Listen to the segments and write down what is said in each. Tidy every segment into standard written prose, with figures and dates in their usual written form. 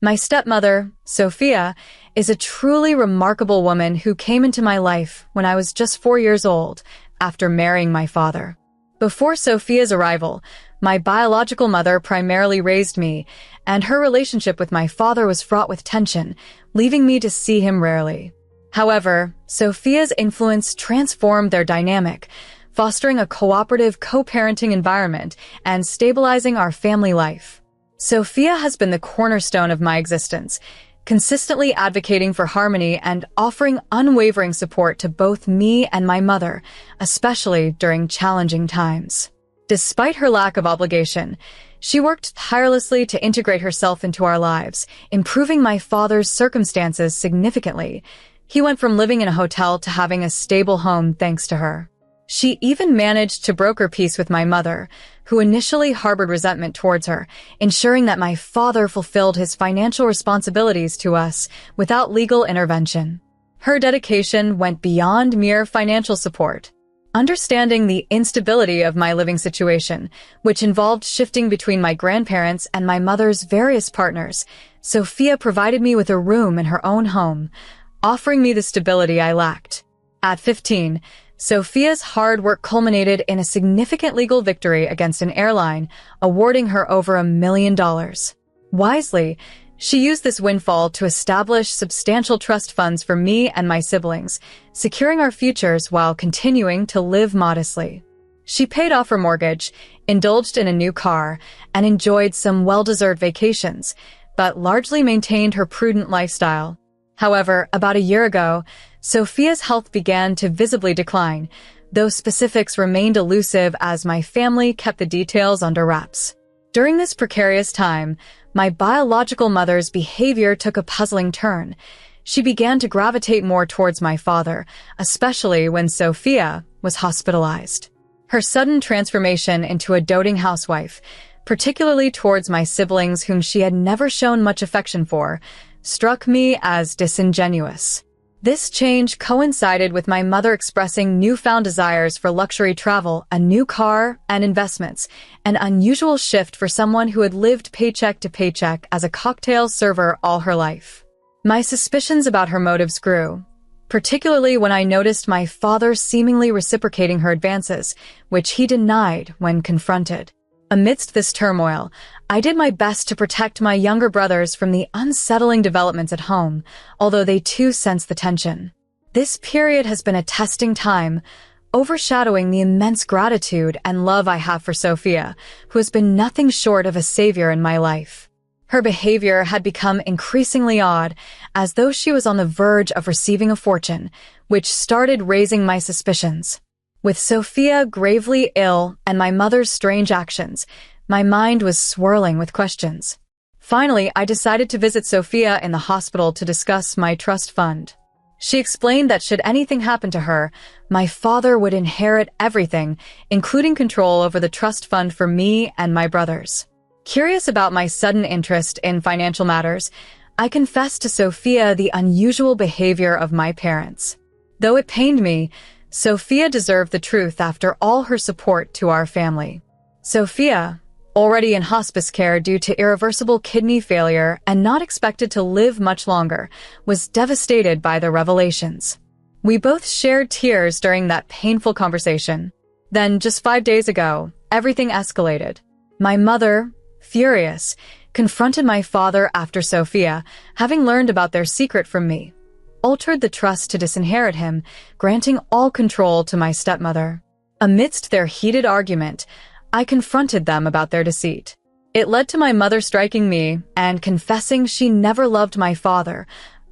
My stepmother, Sophia, is a truly remarkable woman who came into my life when I was just 4 years old after marrying my father. Before Sophia's arrival, my biological mother primarily raised me, and her relationship with my father was fraught with tension, leaving me to see him rarely. However, Sophia's influence transformed their dynamic, fostering a cooperative co-parenting environment and stabilizing our family life. Sophia has been the cornerstone of my existence, consistently advocating for harmony and offering unwavering support to both me and my mother, especially during challenging times. Despite her lack of obligation, she worked tirelessly to integrate herself into our lives, improving my father's circumstances significantly. He went from living in a hotel to having a stable home thanks to her. She even managed to broker peace with my mother, who initially harbored resentment towards her, ensuring that my father fulfilled his financial responsibilities to us without legal intervention. Her dedication went beyond mere financial support. Understanding the instability of my living situation, which involved shifting between my grandparents and my mother's various partners, Sophia provided me with a room in her own home, offering me the stability I lacked. At 15, Sophia's hard work culminated in a significant legal victory against an airline, awarding her over $1 million. Wisely, she used this windfall to establish substantial trust funds for me and my siblings, securing our futures while continuing to live modestly. She paid off her mortgage, indulged in a new car, and enjoyed some well-deserved vacations, but largely maintained her prudent lifestyle. However, about a year ago, Sophia's health began to visibly decline, though specifics remained elusive as my family kept the details under wraps. During this precarious time, my biological mother's behavior took a puzzling turn. She began to gravitate more towards my father, especially when Sophia was hospitalized. Her sudden transformation into a doting housewife, particularly towards my siblings whom she had never shown much affection for, struck me as disingenuous. This change coincided with my mother expressing newfound desires for luxury travel, a new car, and investments, an unusual shift for someone who had lived paycheck to paycheck as a cocktail server all her life. My suspicions about her motives grew, particularly when I noticed my father seemingly reciprocating her advances, which he denied when confronted. Amidst this turmoil, I did my best to protect my younger brothers from the unsettling developments at home, although they too sensed the tension. This period has been a testing time, overshadowing the immense gratitude and love I have for Sophia, who has been nothing short of a savior in my life. Her behavior had become increasingly odd, as though she was on the verge of receiving a fortune, which started raising my suspicions. With Sophia gravely ill and my mother's strange actions, my mind was swirling with questions. Finally, I decided to visit Sophia in the hospital to discuss my trust fund. She explained that should anything happen to her, my father would inherit everything, including control over the trust fund for me and my brothers. Curious about my sudden interest in financial matters, I confessed to Sophia the unusual behavior of my parents. Though it pained me, Sophia deserved the truth after all her support to our family. Sophia, already in hospice care due to irreversible kidney failure and not expected to live much longer, was devastated by the revelations. We both shared tears during that painful conversation. Then, just 5 days ago, everything escalated. My mother, furious, confronted my father after Sophia, having learned about their secret from me, altered the trust to disinherit him, granting all control to my stepmother. Amidst their heated argument, I confronted them about their deceit. It led to my mother striking me and confessing she never loved my father,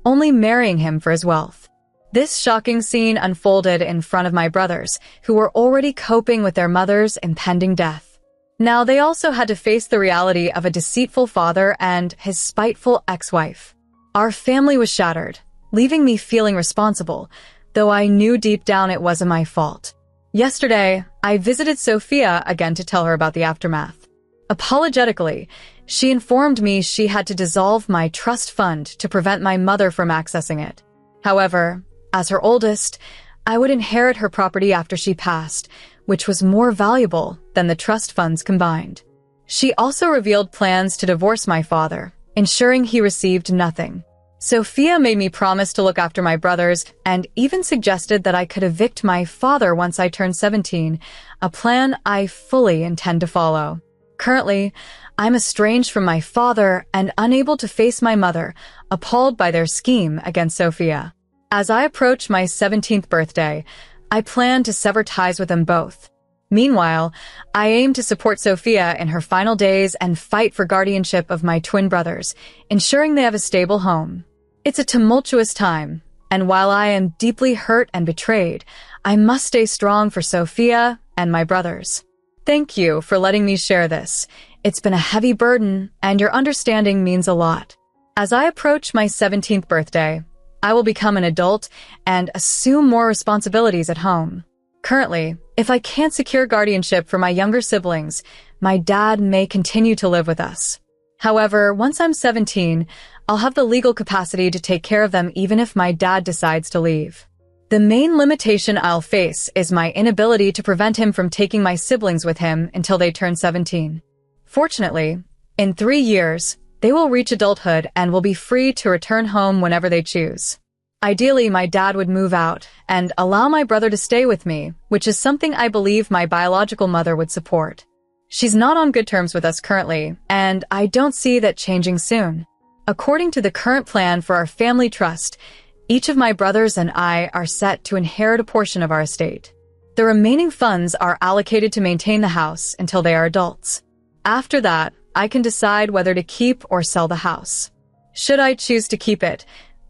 only marrying him for his wealth. This shocking scene unfolded in front of my brothers, who were already coping with their mother's impending death. Now they also had to face the reality of a deceitful father and his spiteful ex-wife. Our family was shattered, leaving me feeling responsible, though I knew deep down it wasn't my fault. Yesterday, I visited Sophia again to tell her about the aftermath. Apologetically, she informed me she had to dissolve my trust fund to prevent my mother from accessing it. However, as her oldest, I would inherit her property after she passed, which was more valuable than the trust funds combined. She also revealed plans to divorce my father, ensuring he received nothing. Sophia made me promise to look after my brothers and even suggested that I could evict my father once I turned 17, a plan I fully intend to follow. Currently, I'm estranged from my father and unable to face my mother, appalled by their scheme against Sophia. As I approach my 17th birthday, I plan to sever ties with them both. Meanwhile, I aim to support Sophia in her final days and fight for guardianship of my twin brothers, ensuring they have a stable home. It's a tumultuous time, and while I am deeply hurt and betrayed, I must stay strong for Sophia and my brothers. Thank you for letting me share this. It's been a heavy burden, and your understanding means a lot. As I approach my 17th birthday, I will become an adult and assume more responsibilities at home. Currently, if I can't secure guardianship for my younger siblings, my dad may continue to live with us. However, once I'm 17, I'll have the legal capacity to take care of them even if my dad decides to leave. The main limitation I'll face is my inability to prevent him from taking my siblings with him until they turn 17. Fortunately, in 3 years, they will reach adulthood and will be free to return home whenever they choose. Ideally, my dad would move out and allow my brother to stay with me, which is something I believe my biological mother would support. She's not on good terms with us currently, and I don't see that changing soon. According to the current plan for our family trust, each of my brothers and I are set to inherit a portion of our estate. The remaining funds are allocated to maintain the house until they are adults. After that, I can decide whether to keep or sell the house. Should I choose to keep it,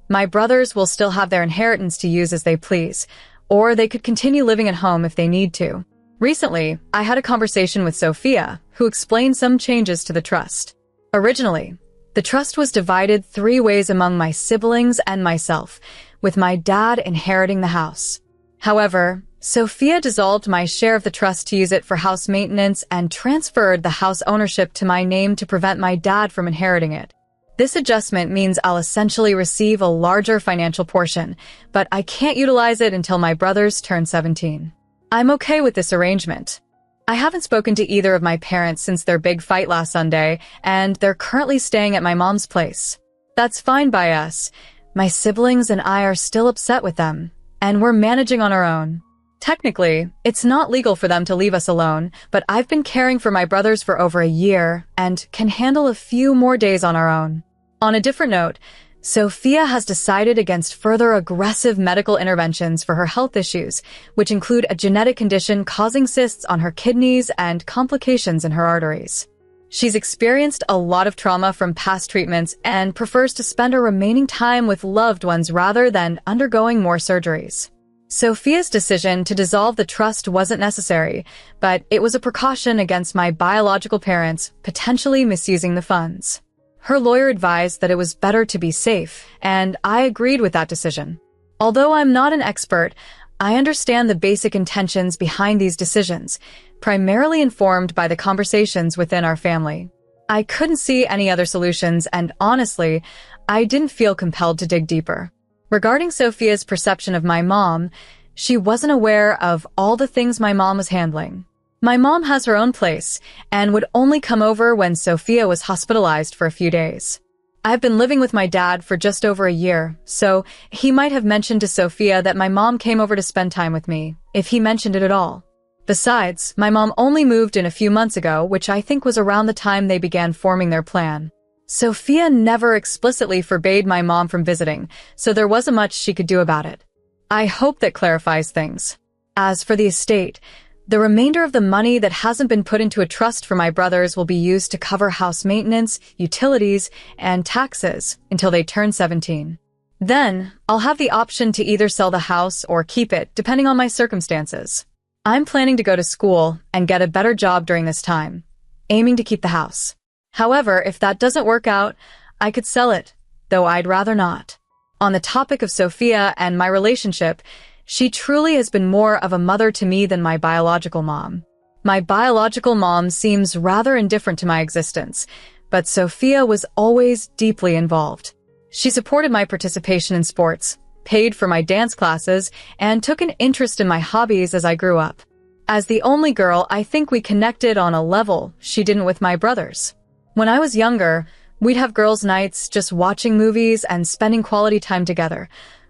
my brothers will still have their inheritance to use as they please, or they could continue living at home if they need to. Recently, I had a conversation with Sophia, who explained some changes to the trust. Originally, the trust was divided 3 ways among my siblings and myself, with my dad inheriting the house. However, Sophia dissolved my share of the trust to use it for house maintenance and transferred the house ownership to my name to prevent my dad from inheriting it. This adjustment means I'll essentially receive a larger financial portion, but I can't utilize it until my brothers turn 17. I'm okay with this arrangement. I haven't spoken to either of my parents since their big fight last Sunday, and they're currently staying at my mom's place. That's fine by us. My siblings and I are still upset with them, and we're managing on our own. Technically, it's not legal for them to leave us alone, but I've been caring for my brothers for over a year and can handle a few more days on our own. On a different note, Sophia has decided against further aggressive medical interventions for her health issues, which include a genetic condition causing cysts on her kidneys and complications in her arteries. She's experienced a lot of trauma from past treatments and prefers to spend her remaining time with loved ones rather than undergoing more surgeries. Sophia's decision to dissolve the trust wasn't necessary, but it was a precaution against my biological parents potentially misusing the funds. Her lawyer advised that it was better to be safe, and I agreed with that decision. Although I'm not an expert, I understand the basic intentions behind these decisions, primarily informed by the conversations within our family. I couldn't see any other solutions, and honestly, I didn't feel compelled to dig deeper. Regarding Sophia's perception of my mom, she wasn't aware of all the things my mom was handling. My mom has her own place and would only come over when Sophia was hospitalized for a few days. I've been living with my dad for just over a year, so he might have mentioned to Sophia that my mom came over to spend time with me, if he mentioned it at all. Besides, my mom only moved in a few months ago, which I think was around the time they began forming their plan. Sophia never explicitly forbade my mom from visiting, so there wasn't much she could do about it. I hope that clarifies things. As for the estate, the remainder of the money that hasn't been put into a trust for my brothers will be used to cover house maintenance, utilities, and taxes until they turn 17. Then, I'll have the option to either sell the house or keep it, depending on my circumstances. I'm planning to go to school and get a better job during this time, aiming to keep the house. However, if that doesn't work out, I could sell it, though I'd rather not. On the topic of Sophia and my relationship, she truly has been more of a mother to me than my biological mom. My biological mom seems rather indifferent to my existence, but Sophia was always deeply involved. She supported my participation in sports, paid for my dance classes, and took an interest in my hobbies as I grew up. As the only girl, I think we connected on a level she didn't with my brothers. When I was younger, We'd have girls' nights, just watching movies and spending quality time together.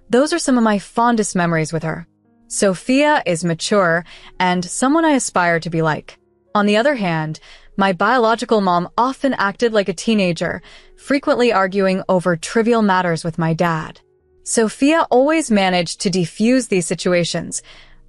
Those are some of my fondest memories with her. Sophia is mature and someone I aspire to be like. On the other hand, my biological mom often acted like a teenager, frequently arguing over trivial matters with my dad. Sophia always managed to defuse these situations,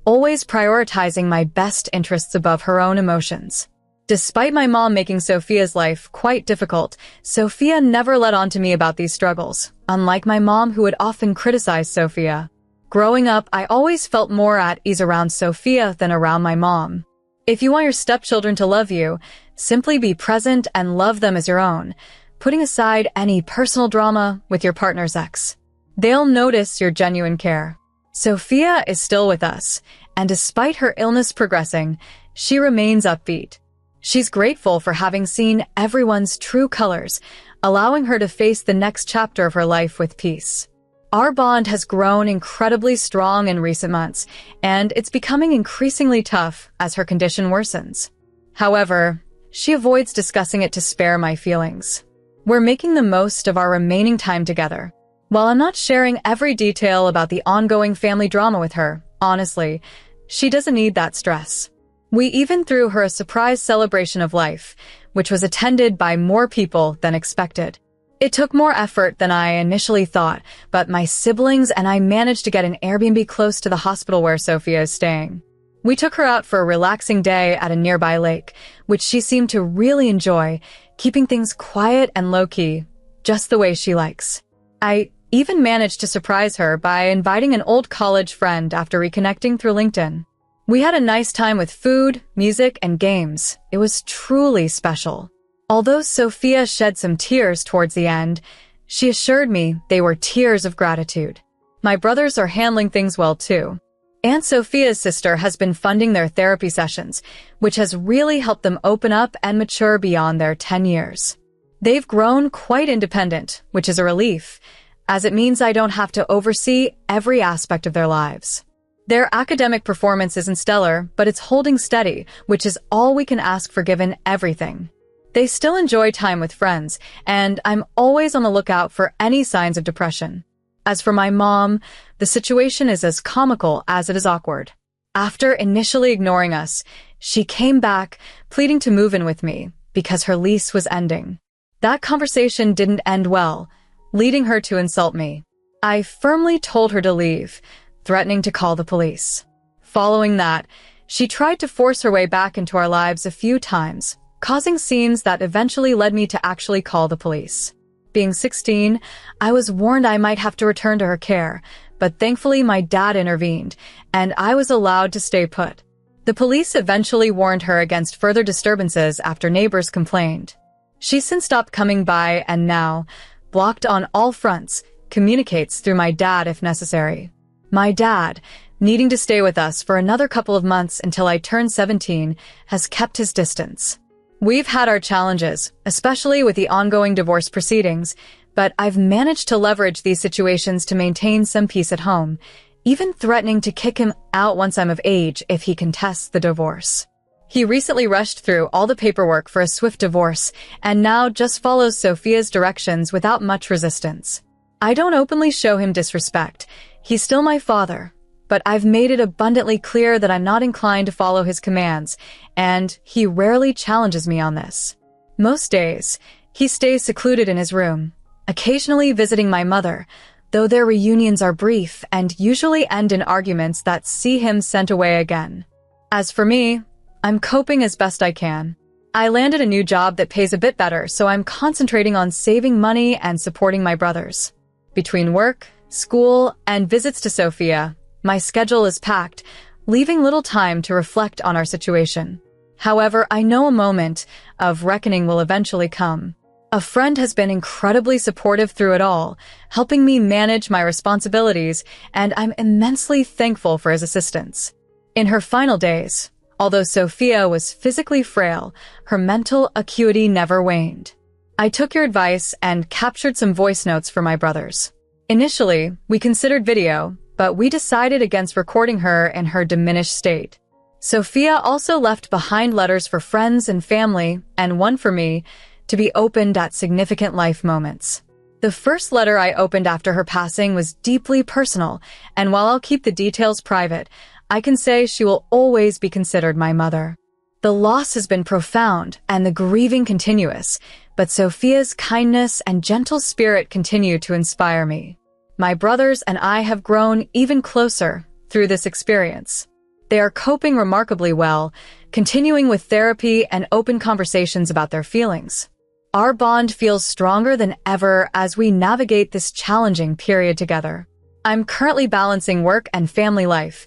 always prioritizing my best interests above her own emotions. Despite my mom making Sophia's life quite difficult, Sophia never let on to me about these struggles, unlike my mom who would often criticize Sophia. Growing up, I always felt more at ease around Sophia than around my mom. If you want your stepchildren to love you, simply be present and love them as your own, putting aside any personal drama with your partner's ex. They'll notice your genuine care. Sophia is still with us, and despite her illness progressing, she remains upbeat. She's grateful for having seen everyone's true colors, allowing her to face the next chapter of her life with peace. Our bond has grown incredibly strong in recent months, and it's becoming increasingly tough as her condition worsens. However, she avoids discussing it to spare my feelings. We're making the most of our remaining time together. While I'm not sharing every detail about the ongoing family drama with her, honestly, she doesn't need that stress. We even threw her a surprise celebration of life, which was attended by more people than expected. It took more effort than I initially thought, but my siblings and I managed to get an Airbnb close to the hospital where Sophia is staying. We took her out for a relaxing day at a nearby lake, which she seemed to really enjoy, keeping things quiet and low-key, just the way she likes. I even managed to surprise her by inviting an old college friend after reconnecting through LinkedIn. We had a nice time with food, music, and games. It was truly special. Although Sophia shed some tears towards the end, she assured me they were tears of gratitude. My brothers are handling things well too. Aunt Sophia's sister has been funding their therapy sessions, which has really helped them open up and mature beyond their 10 years. They've grown quite independent, which is a relief, as it means I don't have to oversee every aspect of their lives. Their academic performance isn't stellar, but it's holding steady, which is all we can ask for given everything. They still enjoy time with friends, and I'm always on the lookout for any signs of depression. As for my mom, the situation is as comical as it is awkward. After initially ignoring us, she came back, pleading to move in with me because her lease was ending. That conversation didn't end well, leading her to insult me. I firmly told her to leave, threatening to call the police. Following that, she tried to force her way back into our lives a few times, causing scenes that eventually led me to actually call the police. Being 16, I was warned I might have to return to her care, but thankfully my dad intervened, and I was allowed to stay put. The police eventually warned her against further disturbances after neighbors complained. She's since stopped coming by and now, blocked on all fronts, communicates through my dad if necessary. My dad, needing to stay with us for another couple of months until I turn 17, has kept his distance. We've had our challenges, especially with the ongoing divorce proceedings, but I've managed to leverage these situations to maintain some peace at home, even threatening to kick him out once I'm of age if he contests the divorce. He recently rushed through all the paperwork for a swift divorce and now just follows Sophia's directions without much resistance. I don't openly show him disrespect. He's still my father, but I've made it abundantly clear that I'm not inclined to follow his commands, and he rarely challenges me on this. Most days, he stays secluded in his room, occasionally visiting my mother, though their reunions are brief and usually end in arguments that see him sent away again. As for me, I'm coping as best I can. I landed a new job that pays a bit better, so I'm concentrating on saving money and supporting my brothers. Between work, school, and visits to Sophia, my schedule is packed, leaving little time to reflect on our situation. However, I know a moment of reckoning will eventually come. A friend has been incredibly supportive through it all, helping me manage my responsibilities, and I'm immensely thankful for his assistance. In her final days, although Sophia was physically frail, her mental acuity never waned. I took your advice and captured some voice notes for my brothers. Initially, we considered video, but we decided against recording her in her diminished state. Sophia also left behind letters for friends and family, and one for me, to be opened at significant life moments. The first letter I opened after her passing was deeply personal, and while I'll keep the details private, I can say she will always be considered my mother. The loss has been profound and the grieving continuous, but Sophia's kindness and gentle spirit continue to inspire me. My brothers and I have grown even closer through this experience. They are coping remarkably well, continuing with therapy and open conversations about their feelings. Our bond feels stronger than ever as we navigate this challenging period together. I'm currently balancing work and family life,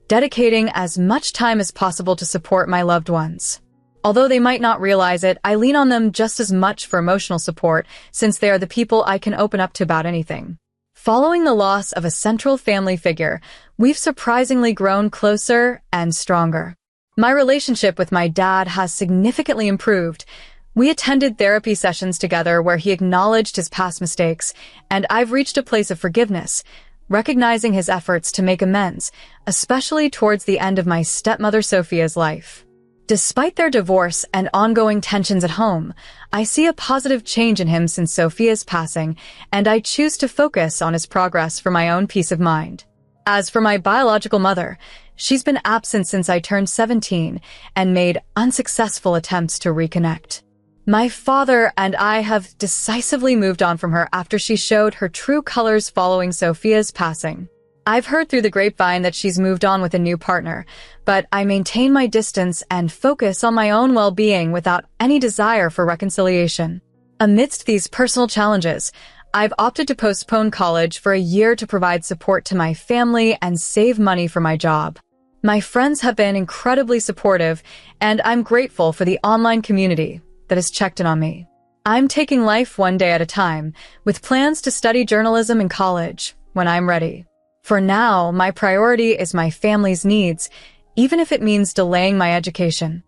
dedicating as much time as possible to support my loved ones. Although they might not realize it, I lean on them just as much for emotional support, since they are the people I can open up to about anything. Following the loss of a central family figure, we've surprisingly grown closer and stronger. My relationship with my dad has significantly improved. We attended therapy sessions together where he acknowledged his past mistakes, and I've reached a place of forgiveness, recognizing his efforts to make amends, especially towards the end of my stepmother Sophia's life. Despite their divorce and ongoing tensions at home, I see a positive change in him since Sophia's passing, and I choose to focus on his progress for my own peace of mind. As for my biological mother, she's been absent since I turned 17 and made unsuccessful attempts to reconnect. My father and I have decisively moved on from her after she showed her true colors following Sophia's passing. I've heard through the grapevine that she's moved on with a new partner, but I maintain my distance and focus on my own well-being without any desire for reconciliation. Amidst these personal challenges, I've opted to postpone college for a year to provide support to my family and save money for my job. My friends have been incredibly supportive, and I'm grateful for the online community that has checked in on me. I'm taking life one day at a time, with plans to study journalism in college when I'm ready. For now, my priority is my family's needs, even if it means delaying my education.